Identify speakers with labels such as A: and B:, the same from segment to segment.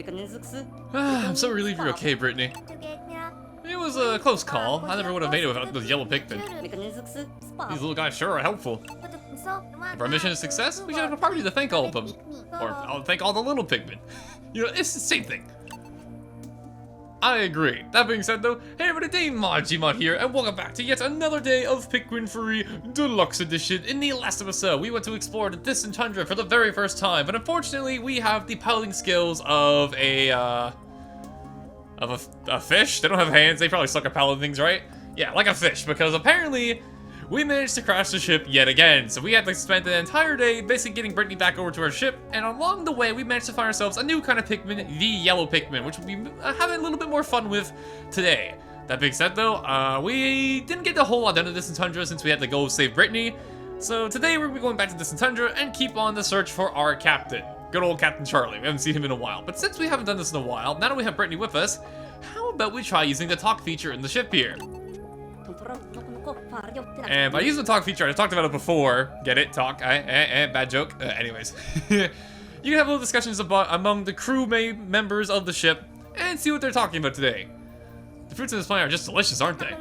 A: I'm so relieved you're okay, Brittany. It was a close call. I never would have made it without those yellow Pikmin. These little guys sure are helpful. If our mission is a success, we should have a party to thank all of them. Or I'll thank all the little Pikmin. You know, it's the same thing. I agree. That being said though, hey everybody, Majima here, and welcome back to yet another day of Pikmin 3 Deluxe Edition. In the last episode, we went to explore the Frozen Tundra for the very first time, but unfortunately, we have the piloting skills of a fish? They don't have hands, they probably suck at piloting things, right? Yeah, like a fish, because apparently, we managed to crash the ship yet again, so we had to spend the entire day basically getting Brittany back over to our ship, and along the way we managed to find ourselves a new kind of Pikmin, the yellow Pikmin, which we'll be having a little bit more fun with today. That being said though, we didn't get a whole lot done in Frozen Tundra since we had to go save Brittany, so today we're going to be going back to Frozen Tundra and keep on the search for our captain. Good old Captain Charlie, we haven't seen him in a while, but since we haven't done this in a while, now that we have Brittany with us, how about we try using the talk feature in the ship here? And by using the talk feature, I talked about it before. Get it? Talk. Bad joke. Anyways. You can have little discussions among the crew members of the ship and see what they're talking about today. The fruits in this plant are just delicious, aren't they?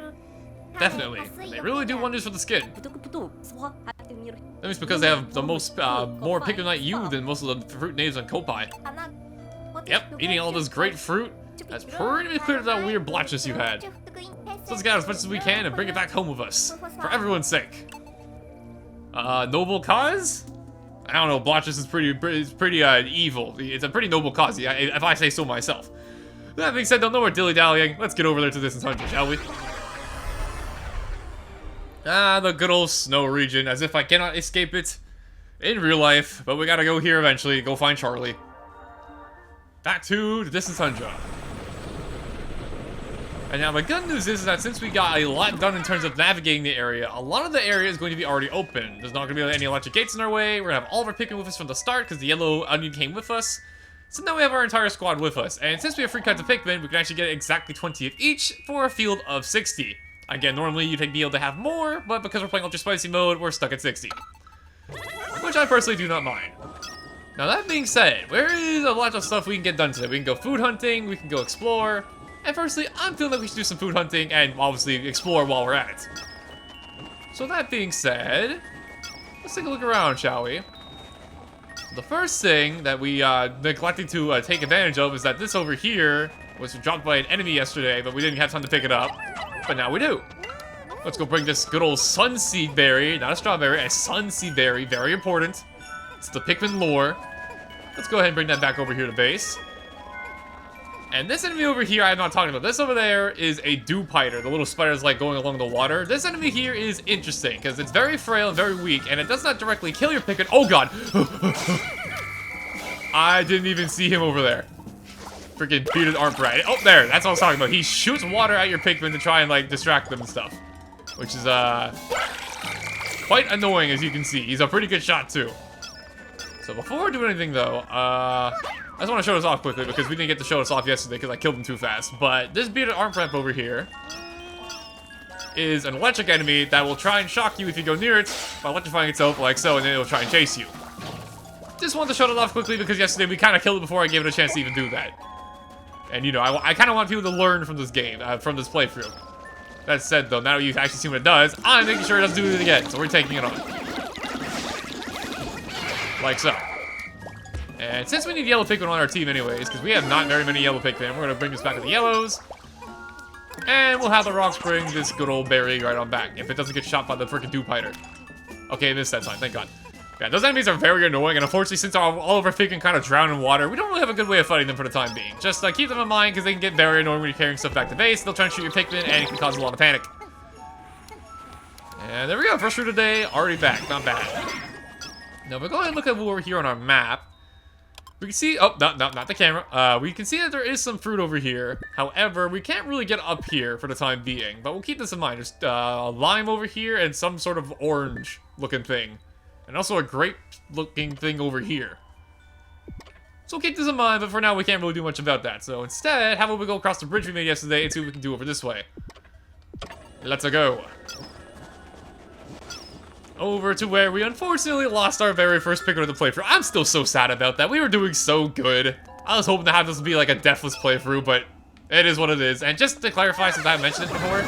A: Definitely. They really do wonders for the skin. That means because they have the most, more Pikmin like you than most of the fruit natives on Kopai. Yep, eating all this great fruit. That's pretty clear that weird blotches you had. So let's get out as much as we can and bring it back home with us. For everyone's sake. Noble cause? I don't know, blotches is pretty evil. It's a pretty noble cause, if I say so myself. That being said, don't know we're dilly-dallying. Let's get over there to this Tundra, shall we? The good old snow region, as if I cannot escape it in real life. But we gotta go here eventually, go find Charlie. Back to the distant tundra. And now the good news is that since we got a lot done in terms of navigating the area, a lot of the area is going to be already open. There's not going to be any electric gates in our way. We're going to have all of our Pikmin with us from the start because the yellow onion came with us. So now we have our entire squad with us. And since we have free kinds of Pikmin, we can actually get exactly 20 of each for a field of 60. Again, normally you'd be able to have more, but because we're playing Ultra Spicy mode, we're stuck at 60. Which I personally do not mind. Now that being said, there is a lot of stuff we can get done today. We can go food hunting, we can go explore. And firstly, I'm feeling like we should do some food hunting and obviously explore while we're at it. So that being said, let's take a look around, shall we? The first thing that we neglected to take advantage of is that this over here was dropped by an enemy yesterday, but we didn't have time to pick it up. But now we do. Let's go bring this good old sunseed berry, not a strawberry, a sunseed berry, very important. It's the Pikmin lore. Let's go ahead and bring that back over here to base. And this enemy over here, I'm not talking about. This over there is a dew-piter. The little spider's like going along the water. This enemy here is interesting because it's very frail and very weak, and it does not directly kill your Pikmin. Oh god! I didn't even see him over there. Freaking bearded arm rat. Oh, there. That's what I was talking about. He shoots water at your Pikmin to try and like distract them and stuff, which is quite annoying, as you can see. He's a pretty good shot too. So before we do anything though, I just want to show this off quickly because we didn't get to show this off yesterday because I killed him too fast. But this bearded arm ramp over here is an electric enemy that will try and shock you if you go near it by electrifying itself like so, and then it will try and chase you. Just wanted to show it off quickly because yesterday we kind of killed it before I gave it a chance to even do that. And you know, I kind of want people to learn from this game, from this playthrough. That said though, now that you've actually seen what it does, I'm making sure it doesn't do it again, so we're taking it on. Like so. And since we need yellow Pikmin on our team anyways, because we have not very many yellow Pikmin, we're going to bring this back to the yellows. And we'll have the rocks bring this good old berry right on back, if it doesn't get shot by the freaking dew-piter. Okay, it missed that time, thank god. Yeah, those enemies are very annoying, and unfortunately, since all of our Pikmin kind of drown in water, we don't really have a good way of fighting them for the time being. Just keep them in mind, because they can get very annoying when you're carrying stuff back to base. They'll try and shoot your Pikmin, and it can cause a lot of panic. And there we go, first fruit of the day, already back, not bad. Now, we'll go ahead and look at over here on our map. We can see, oh, no, not the camera. We can see that there is some fruit over here. However, we can't really get up here for the time being, but we'll keep this in mind. There's a lime over here and some sort of orange looking thing. And also a grape looking thing over here. So we'll keep this in mind, but for now we can't really do much about that. So instead, how about we go across the bridge we made yesterday and see what we can do over this way. Let's go. Over to where we unfortunately lost our very first Pikmin of the playthrough. I'm still so sad about that. We were doing so good. I was hoping to have this be like a deathless playthrough, but it is what it is. And just to clarify, since I mentioned it before...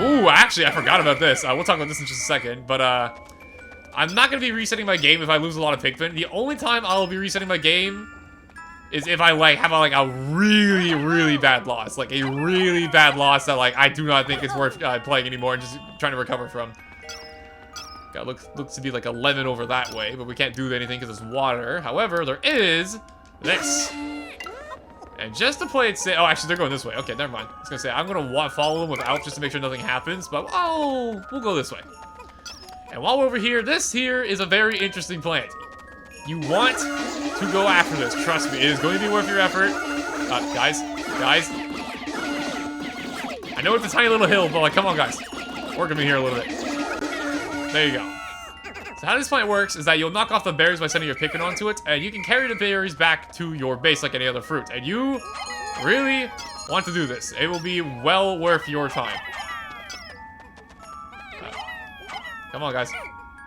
A: Ooh, actually, I forgot about this. We'll talk about this in just a second, but I'm not going to be resetting my game if I lose a lot of Pikmin. The only time I'll be resetting my game is if I, like, have, a really, really bad loss. Like, a really bad loss that, like, I do not think it's worth playing anymore and just trying to recover from. God, looks to be, like, a lemon over that way, but we can't do anything because it's water. However, there is this. And just to play it safe... Oh, actually, they're going this way. Okay, never mind. I was going to say, I'm going to follow them without just to make sure nothing happens, but, oh, we'll go this way. And while we're over here, this here is a very interesting plant. You want to go after this. Trust me, it is going to be worth your effort. Guys. I know it's a tiny little hill, but, like, come on, guys. Work with me here a little bit. There you go. So how this plant works is that you'll knock off the berries by sending your Pikmin onto it, and you can carry the berries back to your base like any other fruit. And you really want to do this. It will be well worth your time. Come on, guys.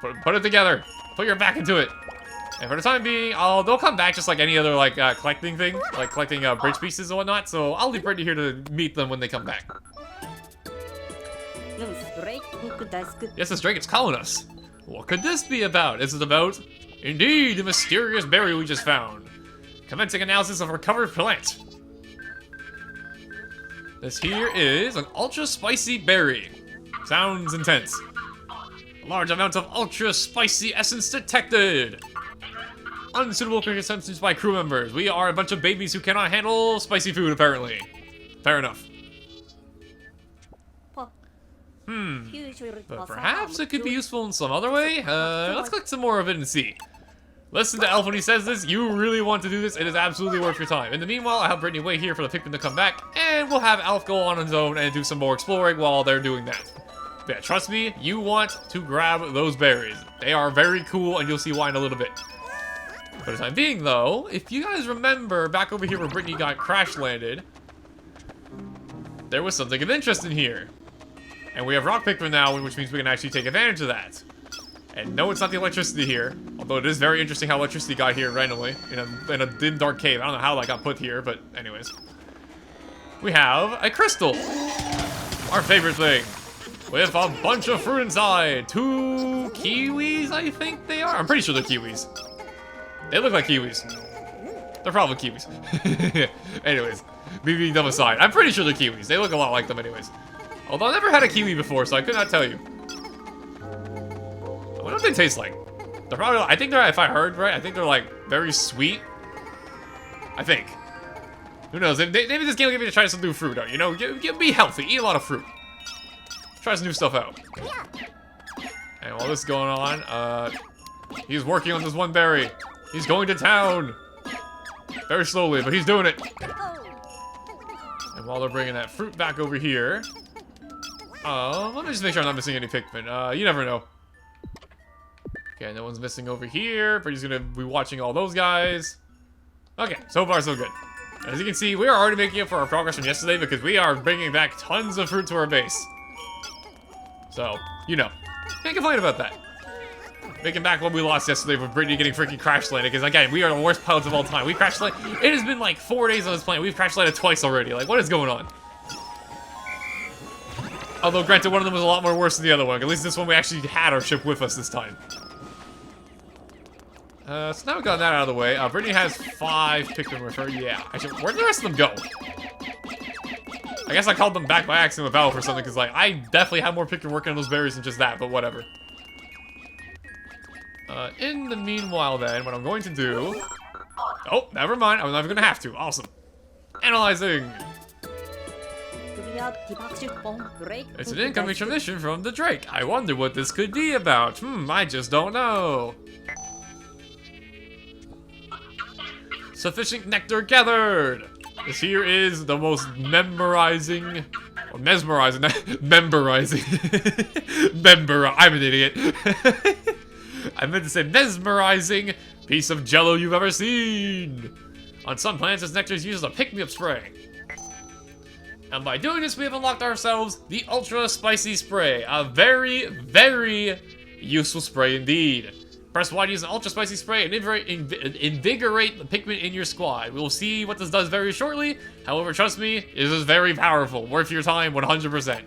A: Put it together. Put your back into it. And for the time being, they'll come back just like any other, like, collecting thing. Like, collecting, bridge pieces and whatnot. So I'll leave Brittany here to meet them when they come back. Yes, this drake is calling us. What could this be about? Is it about? Indeed, the mysterious berry we just found. Commencing analysis of recovered plant. This here is an ultra spicy berry. Sounds intense. Large amounts of ultra spicy essence detected. Unsuitable for consumption by crew members. We are a bunch of babies who cannot handle spicy food, apparently. Fair enough. But perhaps it could be useful in some other way? Let's click some more of it and see. Listen to Elf when he says this. You really want to do this. It is absolutely worth your time. In the meanwhile, I have Brittany wait here for the Pikmin to come back, and we'll have Elf go on his own and do some more exploring while they're doing that. But yeah, trust me, you want to grab those berries. They are very cool, and you'll see why in a little bit. For the time being, though, if you guys remember back over here where Brittany got crash landed, there was something of interest in here. And we have rock Pikmin now, which means we can actually take advantage of that. And no, it's not the electricity here. Although it is very interesting how electricity got here randomly in a dim, dark cave. I don't know how that got put here, but anyways. We have a crystal. Our favorite thing. With a bunch of fruit inside. 2 kiwis, I think they are. I'm pretty sure they're kiwis. They look like kiwis. They're probably kiwis. Anyways, me being dumb aside. I'm pretty sure they're kiwis. They look a lot like them anyways. Although I never had a kiwi before, so I could not tell you. I wonder what they taste like. They're probably, I think they're, if I heard right, I think they're like very sweet. I think. Who knows? Maybe this game will give me a try some new fruit out. You know, be healthy, eat a lot of fruit. Try some new stuff out. And while this is going on, he's working on this one berry. He's going to town. Very slowly, but he's doing it. And while they're bringing that fruit back over here, let me just make sure I'm not missing any Pikmin. You never know. Okay, no one's missing over here, but he's gonna be watching all those guys. Okay, so far so good. As you can see, we are already making up for our progress from yesterday because we are bringing back tons of fruit to our base. So, you know, can't complain about that. Making back what we lost yesterday with Brittany getting freaking crash landed, because again, we are the worst pilots of all time. We crash landed. It has been like 4 days on this plane. We've crash landed twice already. Like, what is going on? Although, granted, one of them was a lot more worse than the other one. At least this one we actually had our ship with us this time. So now we've got that out of the way. Brittany has 5 Pikmin with her. Yeah. Actually, where'd the rest of them go? I guess I called them back by accident with Battle for something, because, like, I definitely had more Pikmin working on those berries than just that, but whatever. In the meanwhile, then, what I'm going to do... Oh, never mind. I'm not even going to have to. Awesome. Analyzing. It's an incoming transmission from the Drake. I wonder what this could be about. I just don't know. Sufficient nectar gathered. This here is the most memorizing... Or mesmerizing. Memorizing. I'm an idiot. I meant to say mesmerizing piece of jello you've ever seen. On some plants, this nectar is used as a pick-me-up spray. And by doing this, we have unlocked ourselves the Ultra Spicy Spray. A very, very useful spray indeed. Press Y to use an ultra spicy spray and invigorate the Pikmin in your squad. We'll see what this does very shortly. However, trust me, it is very powerful. Worth your time 100%.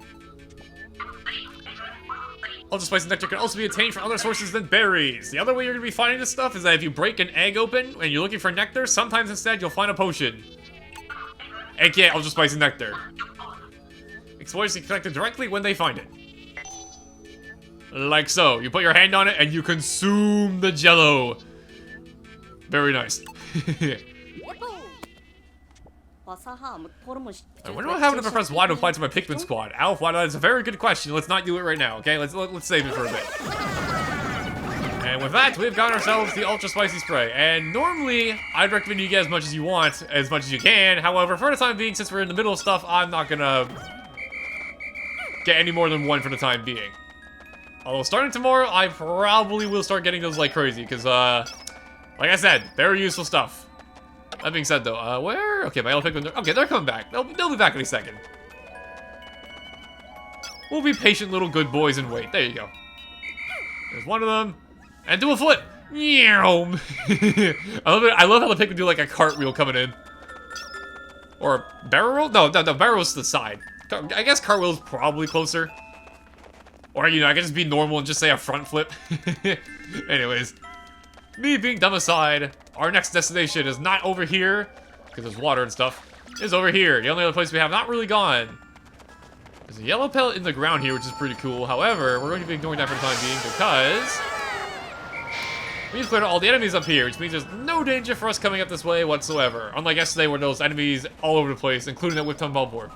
A: Ultra spicy nectar can also be obtained from other sources than berries. The other way you're going to be finding this stuff is that if you break an egg open and you're looking for nectar, sometimes instead you'll find a potion. AKA ultra spicy nectar. Explorers can collect it directly when they find it. Like so. You put your hand on it and you consume the jello. Very nice. I wonder what happened if I press Y to apply to my Pikmin squad. Alf, why not? It's a very good question. Let's not do it right now, okay? Let's save it for a bit. And with that, we've got ourselves the ultra spicy spray. And normally, I'd recommend you get as much as you want, as much as you can. However, for the time being, since we're in the middle of stuff, I'm not gonna get any more than one for the time being. Although starting tomorrow, I probably will start getting those like crazy, because, like I said, very useful stuff. That being said, though, where? Okay, my yellow Pikmin, okay, they're coming back. They'll be back in a second. We'll be patient little good boys and wait. There you go. There's one of them. And do a flip! I love how the Pikmin do like a cartwheel coming in. Or a barrel roll? No, barrel roll's to the side. I guess cartwheel's probably closer. Or, you know, I can just be normal and just say a front flip. Anyways. Me being dumb aside, our next destination is not over here, because there's water and stuff. It's over here. The only other place we have not really gone. There's a yellow pellet in the ground here, which is pretty cool. However, we're going to be ignoring that for the time being because we've cleared all the enemies up here, which means there's no danger for us coming up this way whatsoever. Unlike yesterday where those enemies all over the place, including that Whip-Tongue Bulborb.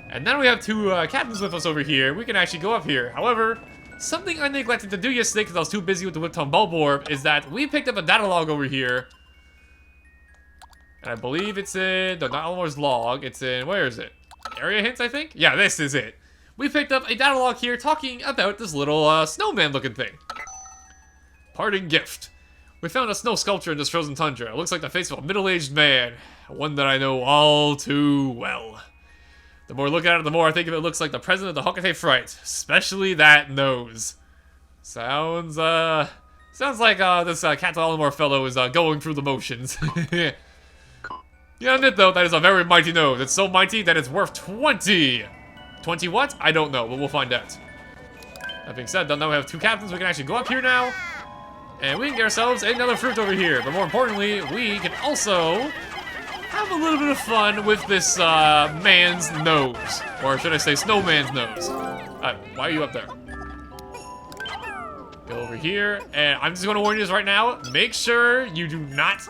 A: And now we have two captains with us over here. We can actually go up here. However, something I neglected to do yesterday because I was too busy with the Whip-Tongue Bulborb is that we picked up a data log over here. And I believe it's in, no, not Elmore's log. It's in, where is it? Area hints, I think? Yeah, this is it. We picked up a data log here talking about this little snowman looking thing. Parting gift. We found a snow sculpture in this frozen tundra. It looks like the face of a middle-aged man. One that I know all too well. The more I look at it, the more I think of it looks like the president of the Hokate Fright. Especially that nose. Sounds like this Cat Elmore fellow is going through the motions. Yeah, admit though, that is a very mighty nose. It's so mighty that it's worth 20. 20 what? I don't know, but we'll find out. That being said, now we have two captains. We can actually go up here now. And we can get ourselves another fruit over here. But more importantly, we can also have a little bit of fun with this man's nose. Or should I say snowman's nose. Why are you up there? Go over here. And I'm just going to warn you this right now. Make sure you do not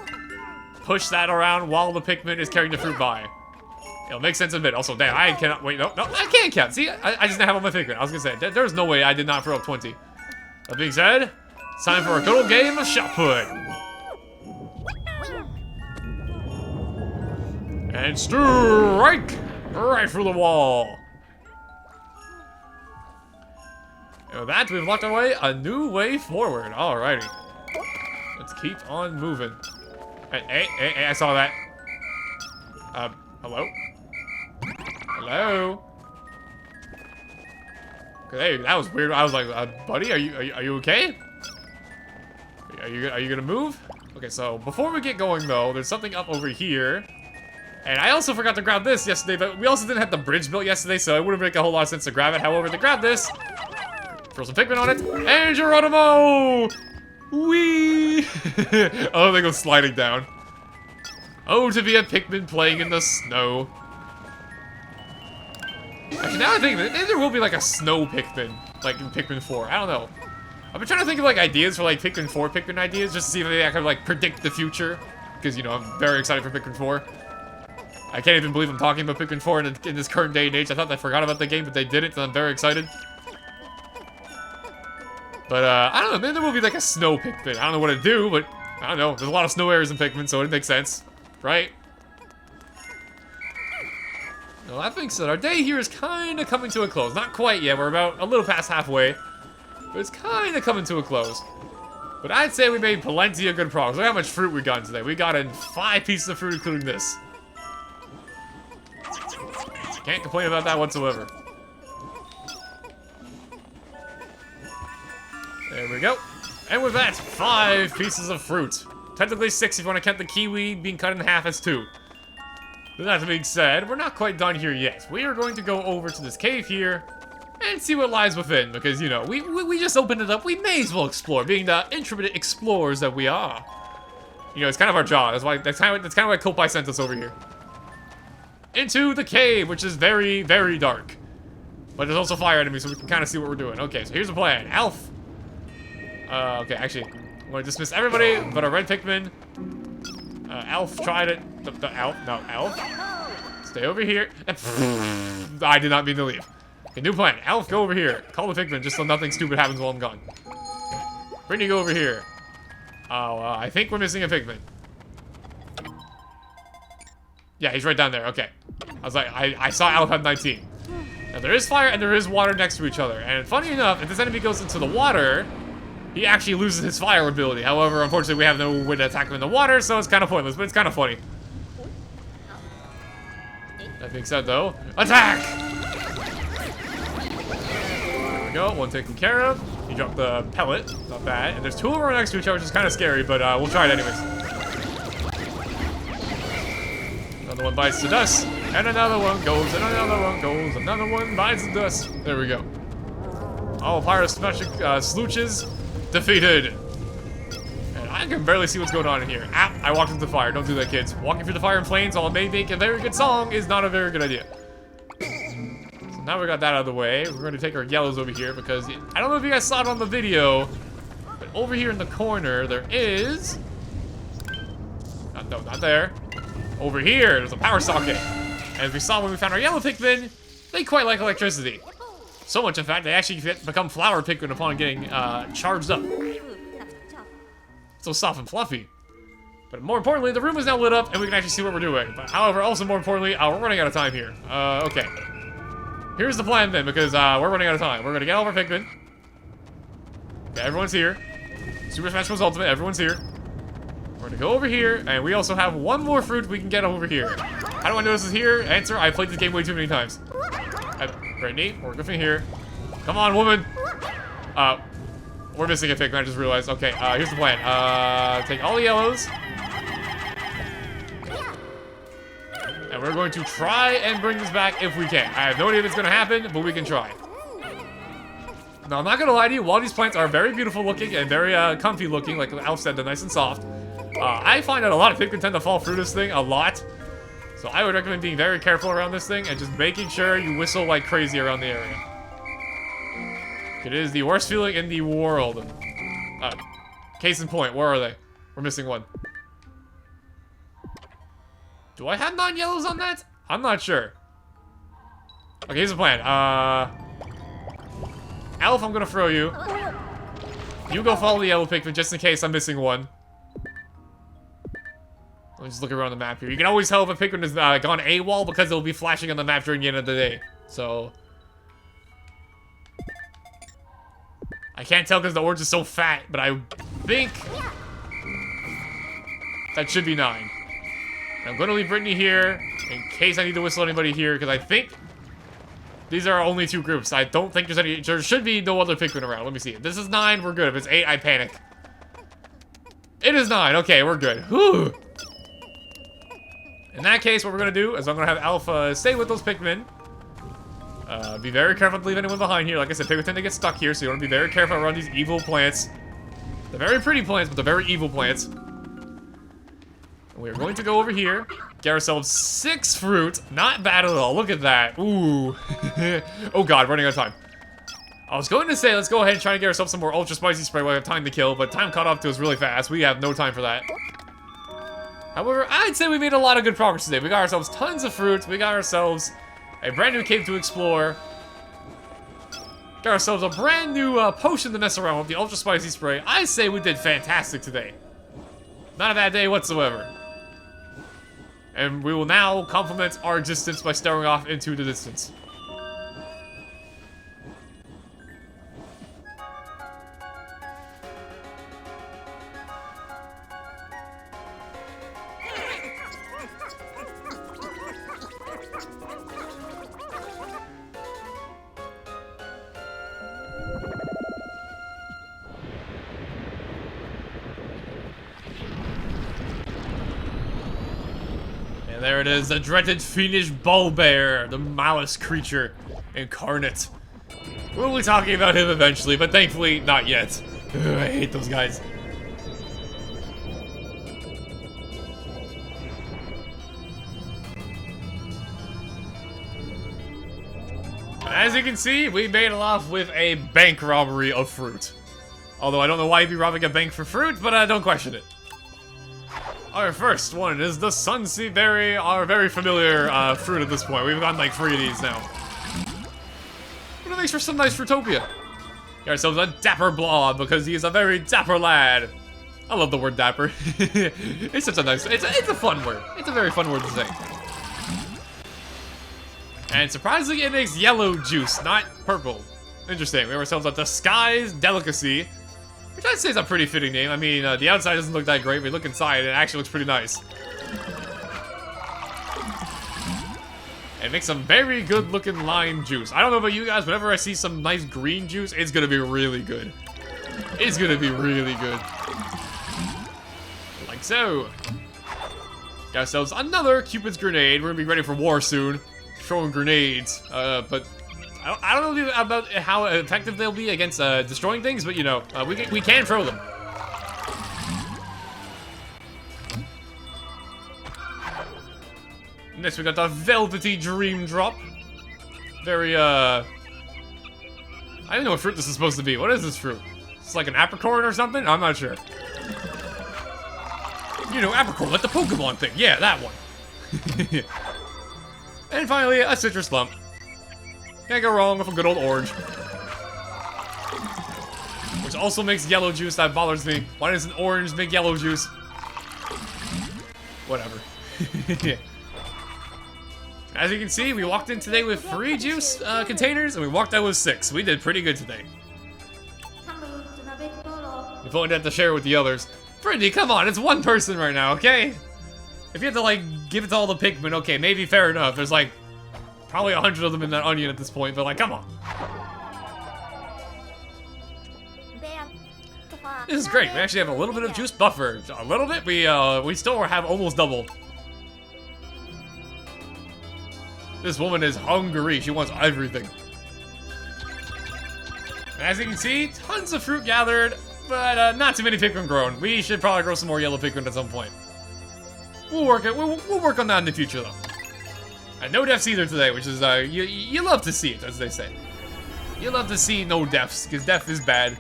A: push that around while the Pikmin is carrying the fruit by. It'll make sense in a bit. Also, damn, I cannot wait. No, I can't count. See, I just didn't have on my Pikmin. I was going to say, there's no way I did not throw up 20. That being said, it's time for a good old game of shot put. And strike right through the wall. And with that, we've locked our way a new way forward. Alrighty. Let's keep on moving. Hey, I saw that. Hello? Hello? Hey, that was weird. I was like, buddy, are you okay? Are you gonna move? Okay, so before we get going though, there's something up over here. And I also forgot to grab this yesterday, but we also didn't have the bridge built yesterday, so it wouldn't make a whole lot of sense to grab it. However, to grab this, throw some Pikmin on it, and Geronimo! Whee! Oh, they go sliding down. Oh, to be a Pikmin playing in the snow. Actually, now I think of it, maybe there will be like a snow Pikmin, like in Pikmin 4. I don't know. I've been trying to think of like ideas for like Pikmin 4 Pikmin ideas, just to see if maybe I can like predict the future. Because, you know, I'm very excited for Pikmin 4. I can't even believe I'm talking about Pikmin 4 in this current day and age. I thought they forgot about the game, but they didn't, and I'm very excited. But, I don't know, maybe there will be like a snow Pikmin. I don't know what to do, but I don't know. There's a lot of snow areas in Pikmin, so it makes sense. Right? Well, that being said, our day here is kind of coming to a close. Not quite yet. We're about a little past halfway. But it's kind of coming to a close. But I'd say we made plenty of good progress. Look how much fruit we got today. We got in 5 pieces of fruit, including this. Can't complain about that whatsoever. There we go. And with that, 5 pieces of fruit. Technically 6 if you want to count the kiwi being cut in half as 2. With that being said, we're not quite done here yet. We are going to go over to this cave here and see what lies within, because, you know, we just opened it up. We may as well explore, being the intrepid explorers that we are. You know, it's kind of our job. That's kind of why Kopai sent us over here. Into the cave, which is very, very dark. But there's also fire enemies, so we can kind of see what we're doing. Okay, so here's the plan. Alf. Okay, actually, I'm going to dismiss everybody but our red Pikmin. Alf tried it. Alf. Stay over here. I did not mean to leave. Okay, new plan. Alf, go over here. Call the Pikmin just so nothing stupid happens while I'm gone. Brittany, go over here. Oh, I think we're missing a Pikmin. Yeah, he's right down there. Okay. I was like, I saw Alf have 19. Now, there is fire and there is water next to each other. And funny enough, if this enemy goes into the water, he actually loses his fire ability. However, unfortunately, we have no way to attack him in the water, so it's kind of pointless, but it's kind of funny. That being said, though, attack! There we go, one taken care of. He dropped the pellet, not bad. And there's 2 of them right next to each other, which is kind of scary, but we'll try it anyways. Another one bites the dust, and another one goes, and another one goes, another one bites the dust. There we go. All Pyrosmatic Slooches defeated. And I can barely see what's going on in here. Ah, I walked into the fire. Don't do that, kids. Walking through the fire in flames, while it may make a very good song, is not a very good idea. So now we got that out of the way. We're going to take our yellows over here because I don't know if you guys saw it on the video, but over here in the corner there is... no, not there. Over here, there's a power socket. And as we saw when we found our yellow Pikmin, they quite like electricity. So much, in fact, they actually become flower Pikmin upon getting charged up. So soft and fluffy. But more importantly, the room is now lit up, and we can actually see what we're doing. But however, also more importantly, we're running out of time here. Okay. Here's the plan then, because we're running out of time. We're going to get all of our Pikmin. Okay, everyone's here. Super Smash Bros. Ultimate, everyone's here. We're going to go over here, and we also have one more fruit we can get over here. How do I know this is here? Answer, I played this game way too many times. Brittany, we're good from here. Come on, woman. We're missing a Pikmin, I just realized. Okay, here's the plan. Take all the yellows. And we're going to try and bring this back if we can. I have no idea if it's going to happen, but we can try. Now, I'm not going to lie to you. While these plants are very beautiful looking and very comfy looking, like Alf said, they're nice and soft, I find that a lot of Pikmin tend to fall through this thing a lot. So I would recommend being very careful around this thing and just making sure you whistle like crazy around the area. It is the worst feeling in the world. Case in point, where are they? We're missing one. Do I have 9 yellows on that? I'm not sure. Okay, here's the plan. Alf, I'm gonna throw you. You go follow the yellow Pikmin just in case I'm missing one. Let me just look around the map here. You can always tell if a Pikmin has gone AWOL because it'll be flashing on the map during the end of the day. So... I can't tell because the orange is so fat, but I think... that should be 9. And I'm going to leave Brittany here in case I need to whistle anybody here, because I think... these are our only 2 groups. I don't think there's any... there should be no other Pikmin around. Let me see. If this is 9, we're good. If it's 8, I panic. It is 9. Okay, we're good. Whew. In that case, what we're going to do is I'm going to have Alpha stay with those Pikmin. Be very careful to leave anyone behind here. Like I said, Pikmin tend to get stuck here, so you want to be very careful around these evil plants. They're very pretty plants, but they're very evil plants. And we are going to go over here, get ourselves 6 fruit. Not bad at all. Look at that. Ooh. Oh god, running out of time. I was going to say, let's go ahead and try and get ourselves some more ultra spicy spray while we have time to kill, but time caught up to us really fast. We have no time for that. However, I'd say we made a lot of good progress today. We got ourselves tons of fruits. We got ourselves a brand new cave to explore. Got ourselves a brand new potion to mess around with, the ultra spicy spray. I say we did fantastic today. Not a bad day whatsoever. And we will now complement our existence by staring off into the distance. And there it is, the dreaded fiendish Bulbear, the malice creature incarnate. We'll be talking about him eventually, but thankfully, not yet. Ugh, I hate those guys. As you can see, we made it off with a bank robbery of fruit. Although I don't know why you'd be robbing a bank for fruit, but don't question it. Our first one is the Sunsea Berry, our very familiar fruit at this point. We've gotten like 3 of these now. What makes for some nice Fruitopia? Get ourselves a Dapper Blob because he is a very dapper lad. I love the word dapper. It's such a nice, it's a fun word. It's a very fun word to say. And surprisingly, it makes yellow juice, not purple. Interesting. We have ourselves a Disguise Delicacy, which I'd say is a pretty fitting name. I mean, the outside doesn't look that great, but look inside, and it actually looks pretty nice. And it makes some very good-looking lime juice. I don't know about you guys, whenever I see some nice green juice, it's gonna be really good. It's gonna be really good. Like so. Got ourselves another Cupid's Grenade. We're gonna be ready for war soon. Throwing grenades, but I don't know about how effective they'll be against destroying things, but you know, we can throw them. Next we got the Velvety Dream Drop. Very I don't know what fruit this is supposed to be. What is this fruit? It's like an apricot or something? I'm not sure. You know, apricot, like the Pokemon thing. Yeah, that one. And finally, a citrus lump. Can't go wrong with a good old orange. Which also makes yellow juice, that bothers me. Why does an orange make yellow juice? Whatever. As you can see, we walked in today with 3 juice containers, and we walked out with 6. We did pretty good today. If only have to share it with the others. Brittany, come on, it's one person right now, okay? If you have to, like, give it to all the Pikmin, okay, maybe fair enough. There's, like, probably 100 of them in that onion at this point, but, like, come on. This is great. We actually have a little bit of juice buffer. A little bit? We still have almost double. This woman is hungry. She wants everything. As you can see, tons of fruit gathered, but not too many Pikmin grown. We should probably grow some more yellow Pikmin at some point. We'll work on that in the future, though. And no deaths either today, which is, you love to see it, as they say. You love to see no deaths, because death is bad.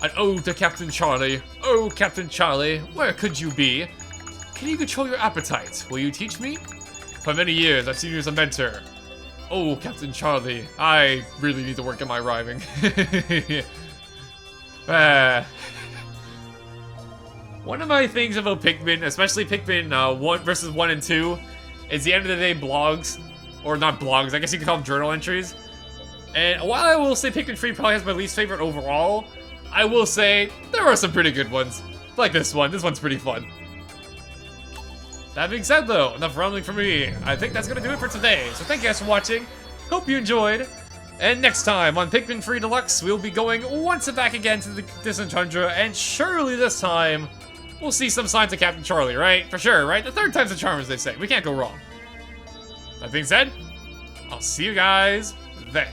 A: An ode to Captain Charlie. Oh, Captain Charlie, where could you be? Can you control your appetite? Will you teach me? For many years, I've seen you as a mentor. Oh, Captain Charlie, I really need to work on my rhyming. One of my things about Pikmin, especially Pikmin 1 versus 1 and 2, is the end of the day blogs. Or not blogs, I guess you could call them journal entries. And while I will say Pikmin 3 probably has my least favorite overall, I will say there are some pretty good ones. Like this one. This one's pretty fun. That being said, though, enough rambling for me. I think that's going to do it for today. So thank you guys for watching. Hope you enjoyed. And next time on Pikmin 3 Deluxe, we'll be going once back again to the Frozen Tundra. And surely this time, we'll see some signs of Captain Charlie, right? For sure, right? The third time's the charm, as they say. We can't go wrong. That being said, I'll see you guys then.